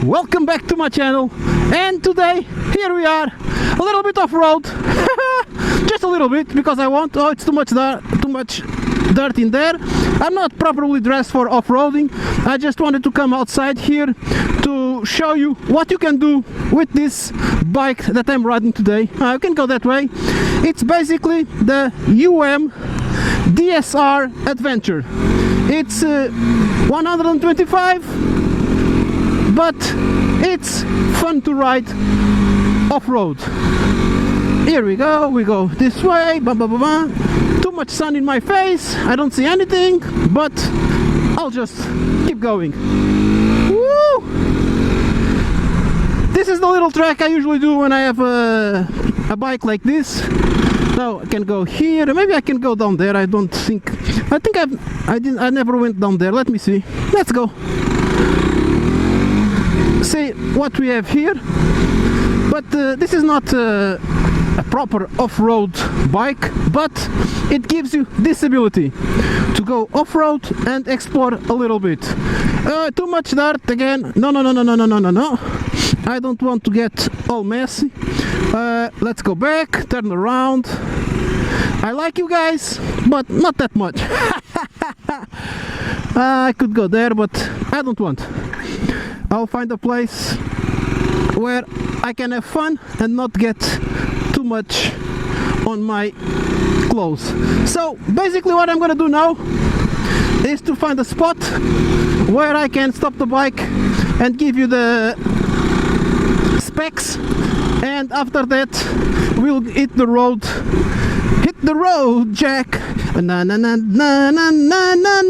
welcome back to my channel. And today here we are, a little bit off-road. Just a little bit, because I want. Oh, it's too much dirt in there. I'm not properly dressed for off-roading. I just wanted to come outside here to show you what you can do with this bike that I'm riding today. You can go that way. It's basically the DSR Adventure. It's 125, but it's fun to ride off-road. Here we go this way. Too much sun in my face, I don't see anything, but I'll just keep going. Woo! This is the little track I usually do when I have a bike like this. So I can go here, maybe I can go down there. I never went down there. Let me see. Let's go. See what we have here. But this is not a proper off-road bike, but it gives you this ability to go off-road and explore a little bit. Too much dirt again. No. I don't want to get all messy. Let's go back, turn around. I like you guys, but not that much. I could go there, but I don't want. I'll find a place where I can have fun and not get too much on my clothes. So basically what I'm gonna do now is to find a spot where I can stop the bike and give you the specs, and after that we'll hit the road. Hit the road, Jack. Na na na na na na na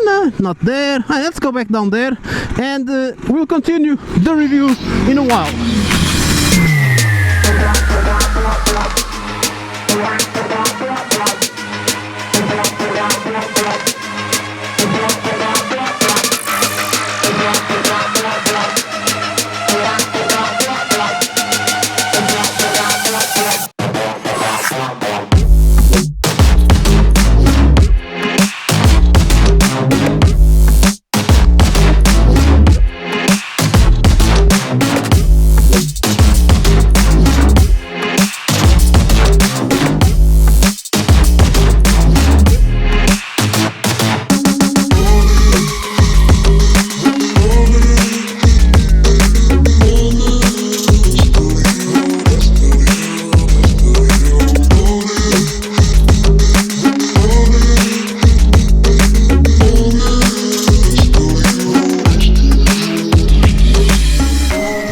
na. Not there. Let's go back down there, and we'll continue the review in a while.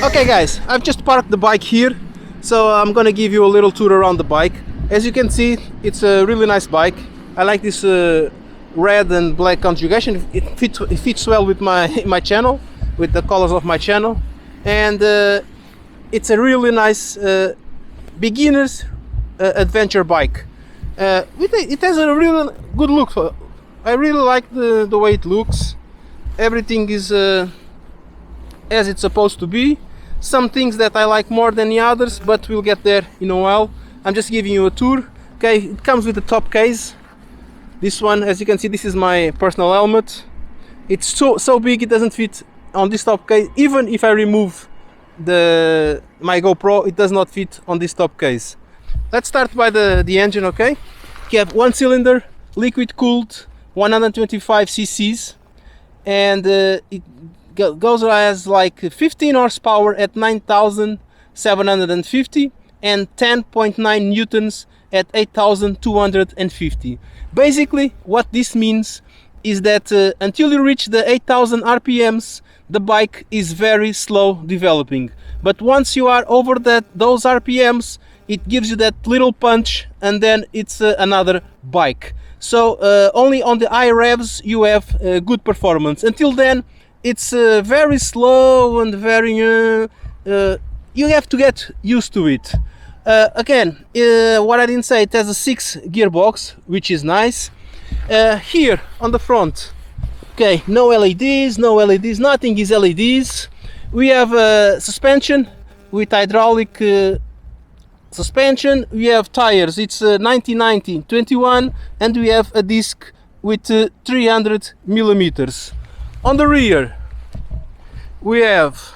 Okay guys, I've just parked the bike here, so I'm gonna give you a little tour around the bike. As you can see, it's a really nice bike. I like this red and black conjugation. It fits well with my channel, with the colors of my channel, and it's a really nice beginner's adventure bike. It has a really good look. I really like the way it looks. Everything is as it's supposed to be. Some things that I like more than the others, but we'll get there in a while. I'm just giving you a tour. Okay, it comes with the top case. This one, as you can see, this is my personal helmet. It's so big it doesn't fit on this top case. Even if I remove my GoPro, it does not fit on this top case. Let's start by the engine, okay? You have one cylinder, liquid cooled, 125 cc's, and it goes as like 15 horsepower at 9,750 and 10.9 newtons at 8,250. Basically what this means is that until you reach the 8,000 RPMs, the bike is very slow developing, but once you are over those RPMs, it gives you that little punch, and then it's another bike. So only on the high revs you have good performance. Until then it's very slow and very you have to get used to it. Again, what I didn't say, it has a 6 gearbox, which is nice. Here on the front, okay, no LEDs, nothing is LEDs. We have suspension with hydraulic suspension. We have tires, it's 90/90/21, and we have a disc with 300 millimeters. On the rear we have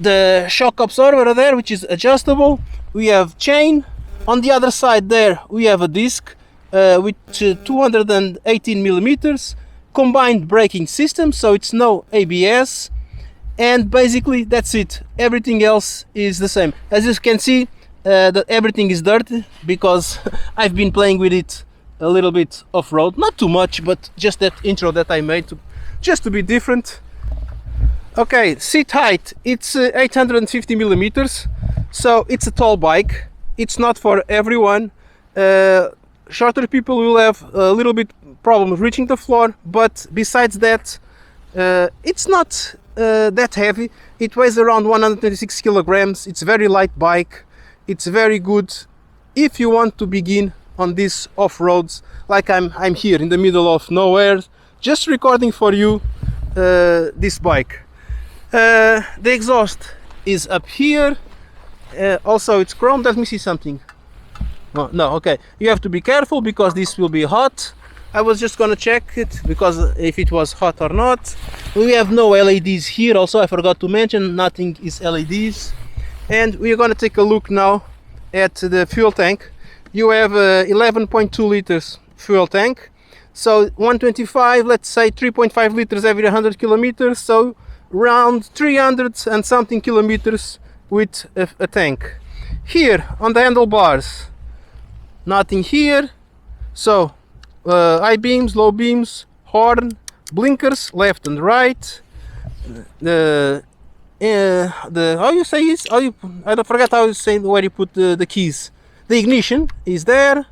the shock absorber there, which is adjustable. We have chain. On the other side there we have a disc with 218 millimeters, combined braking system, so it's no ABS, and basically that's it. Everything else is the same. As you can see, that everything is dirty because I've been playing with it a little bit off-road, not too much, but just that intro that I made just to be different. Okay, seat height, it's 850 millimeters, so it's a tall bike. It's not for everyone. Shorter people will have a little bit problem reaching the floor, but besides that, it's not that heavy. It weighs around 126 kilograms. It's a very light bike. It's very good if you want to begin on these off-roads, like I'm here in the middle of nowhere, just recording for you this bike. The exhaust is up here. Also it's chrome. Let me see something. Oh, no, okay, you have to be careful because this will be hot. I was just gonna check it because if it was hot or not. We have no LEDs here. Also, I forgot to mention, nothing is LEDs. And we're gonna take a look now at the fuel tank. You have 11.2 liters fuel tank, so 125, let's say 3.5 liters every 100 kilometers, so around 300 and something kilometers with a tank. Here on the handlebars, nothing here. So high beams, low beams, horn, blinkers left and right. The how you say is, I don't forget how you say where you put the keys. The ignition is there.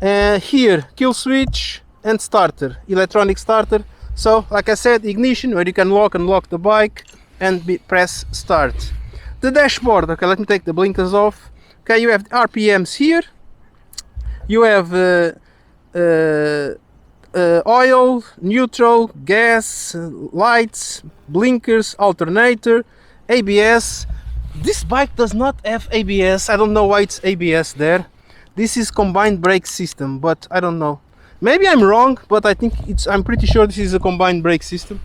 Here kill switch and starter, electronic starter. So like I said, ignition where you can lock and lock the bike and press start. The dashboard, okay, let me take the blinkers off. Okay, you have RPMs here. You have oil, neutral, gas, lights, blinkers, alternator, ABS. This bike does not have ABS. I don't know why it's ABS there. This is combined brake system, but I don't know. Maybe I'm wrong, but I think I'm pretty sure this is a combined brake system.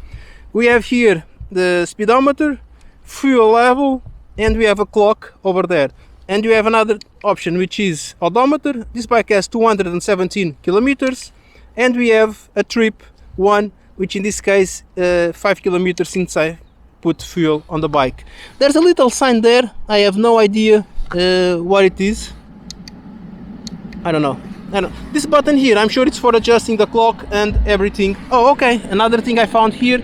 We have here the speedometer, fuel level, and we have a clock over there. And you have another option, which is odometer. This bike has 217 kilometers, and we have a trip one, which in this case 5 kilometers since I put fuel on the bike. There's a little sign there. I have no idea what it is. I don't know. This button here, I'm sure it's for adjusting the clock and everything. Oh, okay. Another thing I found here,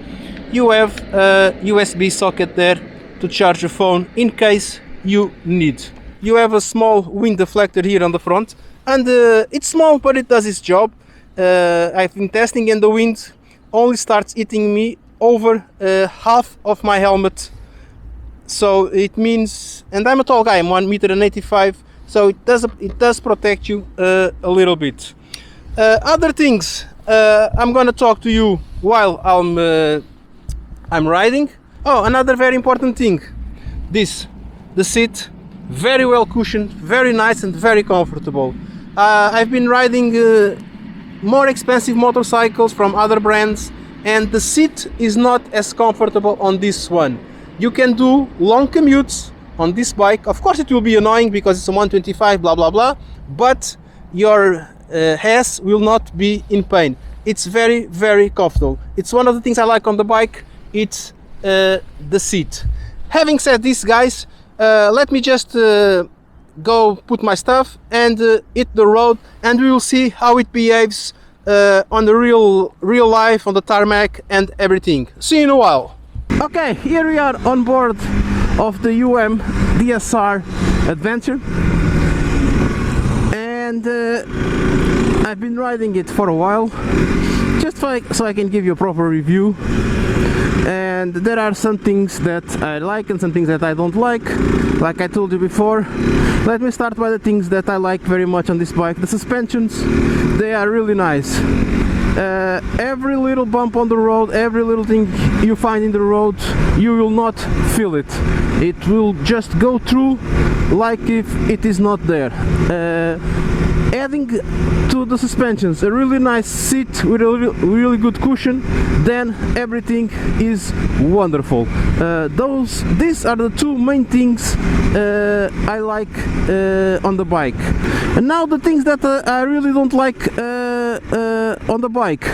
you have a USB socket there to charge your phone in case you need. You have a small wind deflector here on the front, and it's small, but it does its job. I've been testing, and the wind only starts hitting me over half of my helmet. So it means, and I'm a tall guy, I'm 1.85 m, so it does protect you a little bit. Other things I'm gonna talk to you while I'm riding. Oh, another very important thing, the seat, very well cushioned, very nice and very comfortable. I've been riding more expensive motorcycles from other brands, and the seat is not as comfortable on this one. You can do long commutes on this bike. Of course it will be annoying because it's a 125 blah blah blah, but your ass will not be in pain. It's very, very comfortable. It's one of the things I like on the bike. It's the seat. Having said this, guys, let me just go put my stuff and hit the road, and we will see how it behaves on the real life, on the tarmac and everything. See you in a while. Okay, here we are on board of the DSR Adventure, and I've been riding it for a while, just so I can give you a proper review. And there are some things that I like and some things that I don't like I told you before. Let me start by the things that I like very much on this bike. The suspensions, they are really nice. Every little bump on the road, every little thing you find in the road, you will not feel it. It will just go through like if it is not there. adding to the suspensions a really nice seat with a really good cushion, then everything is wonderful. These are the two main things I like on the bike. And now the things that I really don't like on the bike.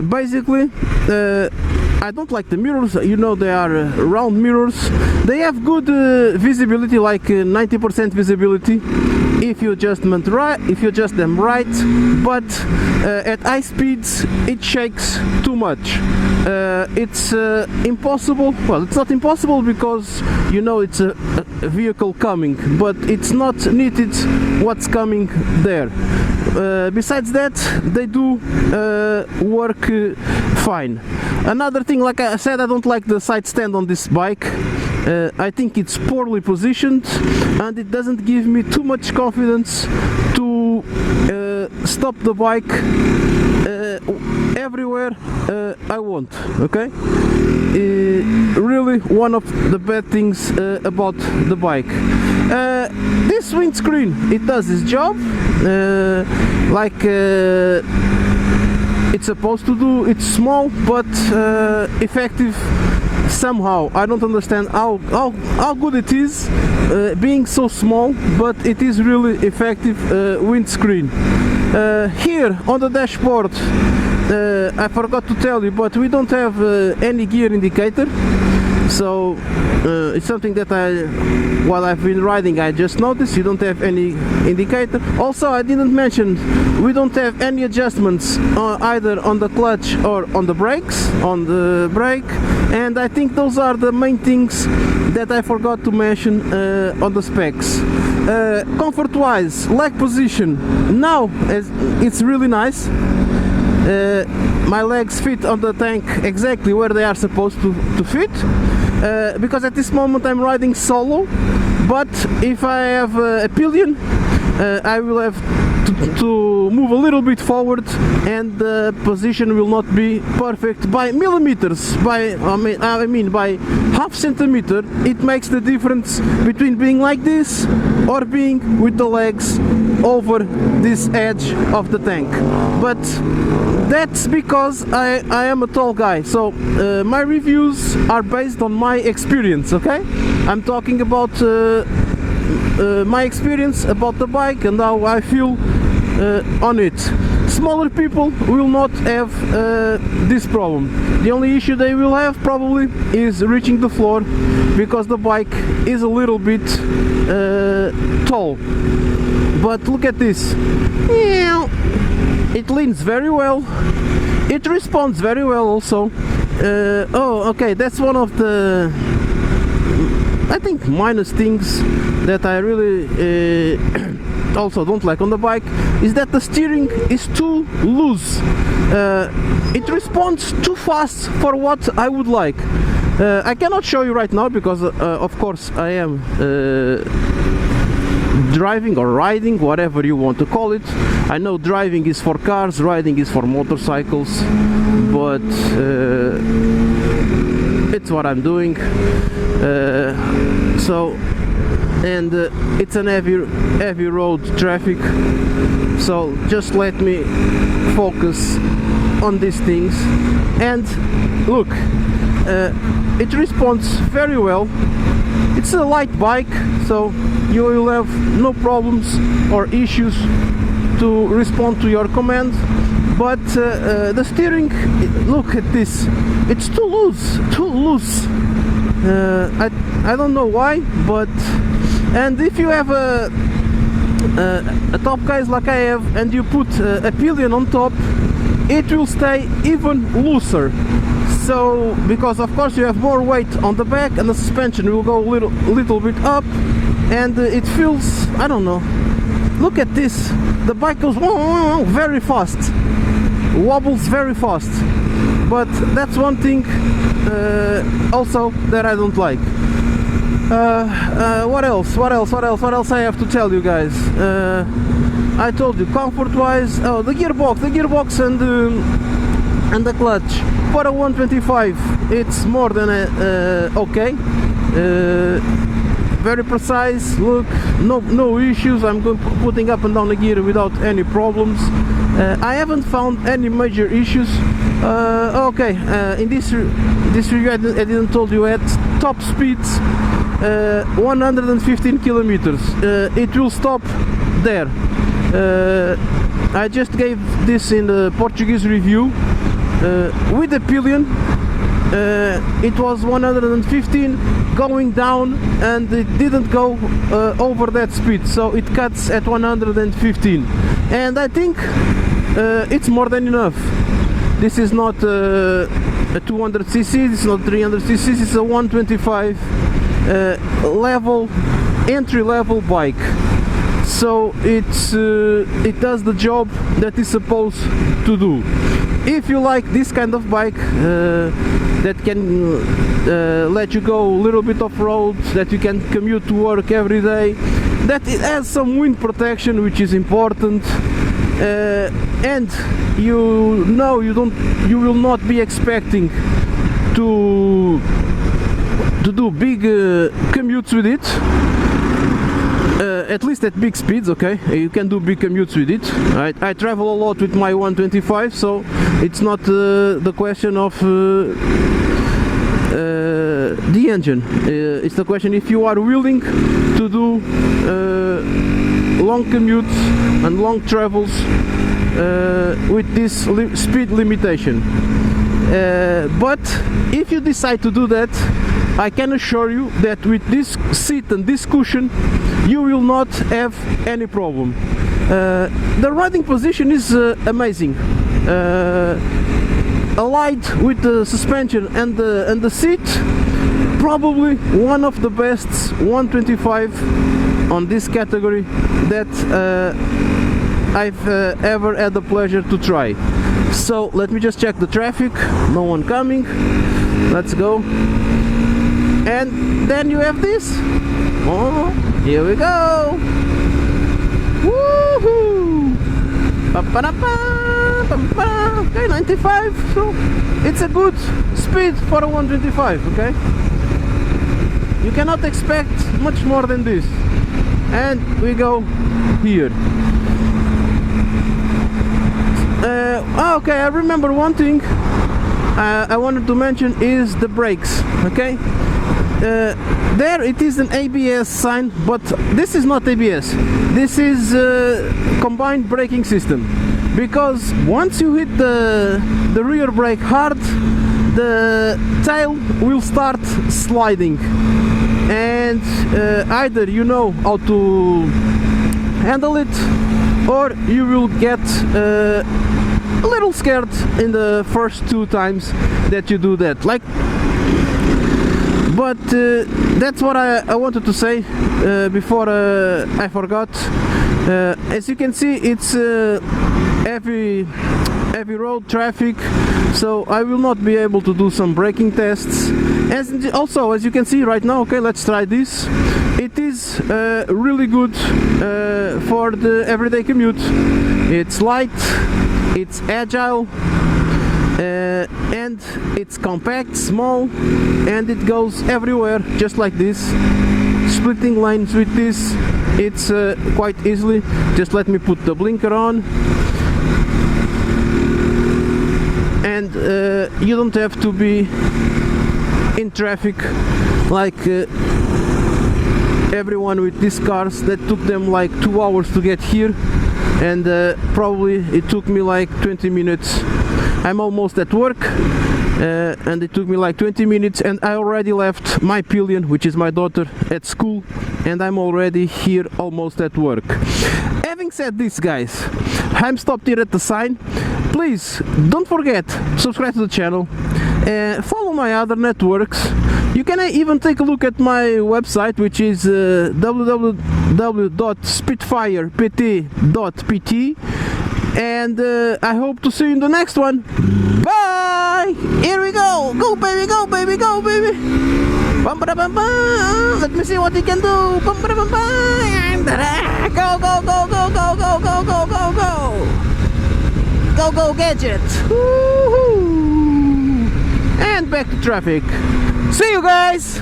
Basically, I don't like the mirrors. You know, they are round mirrors. They have good visibility, like 90% visibility if you adjust them right, but at high speeds it shakes too much. It's impossible. Well, it's not impossible because you know it's a vehicle coming, but it's not needed what's coming there. Besides that, they do work fine. Another thing, like I said, I don't like the side stand on this bike. I think it's poorly positioned and it doesn't give me too much confidence to stop the bike everywhere I want. Okay, really one of the bad things about the bike. This windscreen, it does its job like it's supposed to do. It's small but effective somehow. I don't understand how good it is being so small, but it is really effective windscreen. Here on the dashboard, I forgot to tell you, but we don't have any gear indicator, so it's something that while I've been riding, I just noticed you don't have any indicator. Also, I didn't mention we don't have any adjustments either on the clutch or on the brakes, on the brake, and I think those are the main things that I forgot to mention on the specs. Comfort wise, leg position now it's really nice. My legs fit on the tank exactly where they are supposed to fit, because at this moment I'm riding solo, but if I have a pillion, I will have to move a little bit forward and the position will not be perfect by millimeters, by half centimeter. It makes the difference between being like this or being with the legs over this edge of the tank. But that's because I am a tall guy, so my reviews are based on my experience. Okay, I'm talking about my experience about the bike and how I feel on it. Smaller people will not have this problem. The only issue they will have probably is reaching the floor, because the bike is a little bit tall. But look at this. It leans very well. It responds very well also. Oh, okay, that's one of the, I think, minus things that I really also don't like on the bike, is that the steering is too loose. It responds too fast for what I would like. I cannot show you right now because of course I am driving or riding, whatever you want to call it. I know driving is for cars, riding is for motorcycles, but it's what I'm doing. And it's an heavy road traffic, so just let me focus on these things. And look, it responds very well. It's a light bike, so you will have no problems or issues to respond to your command. But the steering, look at this, it's too loose. I don't know why, but and if you have a top case like I have and you put a pillion on top, it will stay even looser. So because of course you have more weight on the back and the suspension will go a little bit up, and it feels, I don't know, look at this, the bike goes very fast, wobbles very fast. But that's one thing also that I don't like. What else I have to tell you guys? I told you, comfort wise, oh, the gearbox and the clutch. For a 125 it's more than okay, very precise. Look, no issues. I'm putting up and down the gear without any problems. I haven't found any major issues. Okay, in this review I didn't told you at top speeds 115 kilometers. It will stop there. I just gave this in the Portuguese review with the pillion. It was 115 going down, and it didn't go over that speed, so it cuts at 115, and I think it's more than enough. This is not a 200cc, it's not 300cc, it's a 125 level, entry level bike. So it does the job that it's supposed to do. If you like this kind of bike that can let you go a little bit off-road, that you can commute to work every day, that it has some wind protection, which is important, and you know you will not be expecting to do big commutes with it. At least at big speeds, okay, you can do big commutes with it. I travel a lot with my 125, so it's not the question of the engine. It's the question if you are willing to do long commutes and long travels with this speed limitation. But if you decide to do that, I can assure you that with this seat and this cushion you will not have any problem. The riding position is amazing. Allied with the suspension and the seat, probably one of the best 125 on this category that I've ever had the pleasure to try. So let me just check the traffic. No one coming. Let's go. And then you have this. Oh, here we go. Woohoo! Okay, 95. So it's a good speed for a 125. Okay, you cannot expect much more than this. And we go here. Okay, I remember one thing I wanted to mention is the brakes. Okay, there it is an ABS sign, but this is not ABS. This is combined braking system, because once you hit the rear brake hard, the tail will start sliding, and either you know how to handle it, or you will get a little scared in the first 2 times that you do that. But that's what I wanted to say before I forgot. As you can see, it's heavy road traffic, so I will not be able to do some braking tests. Also, as you can see right now, okay, let's try this. It is really good for the everyday commute. It's light, it's agile, and it's compact, small, and it goes everywhere just like this. Splitting lanes with this, it's quite easily. Just let me put the blinker on, and you don't have to be in traffic like everyone with these cars that took them like 2 hours to get here, and probably it took me like 20 minutes. I'm almost at work, and it took me like 20 minutes, and I already left my pillion, which is my daughter, at school, and I'm already here almost at work. Having said this, guys, I'm stopped here at the sign. Please don't forget, subscribe to the channel, follow my other networks. You can even take a look at my website, which is www.SpitfirePT.pt, and I hope to see you in the next one. Bye! Here we go! Go baby, go baby, go baby! Bum, ba, bum, bum. Let me see what he can do! Bum, ba, bum, bum. Go, go, go, go, go, go, go, go, go, go! Go, go, gadget! Woo-hoo. And back to traffic. See you guys!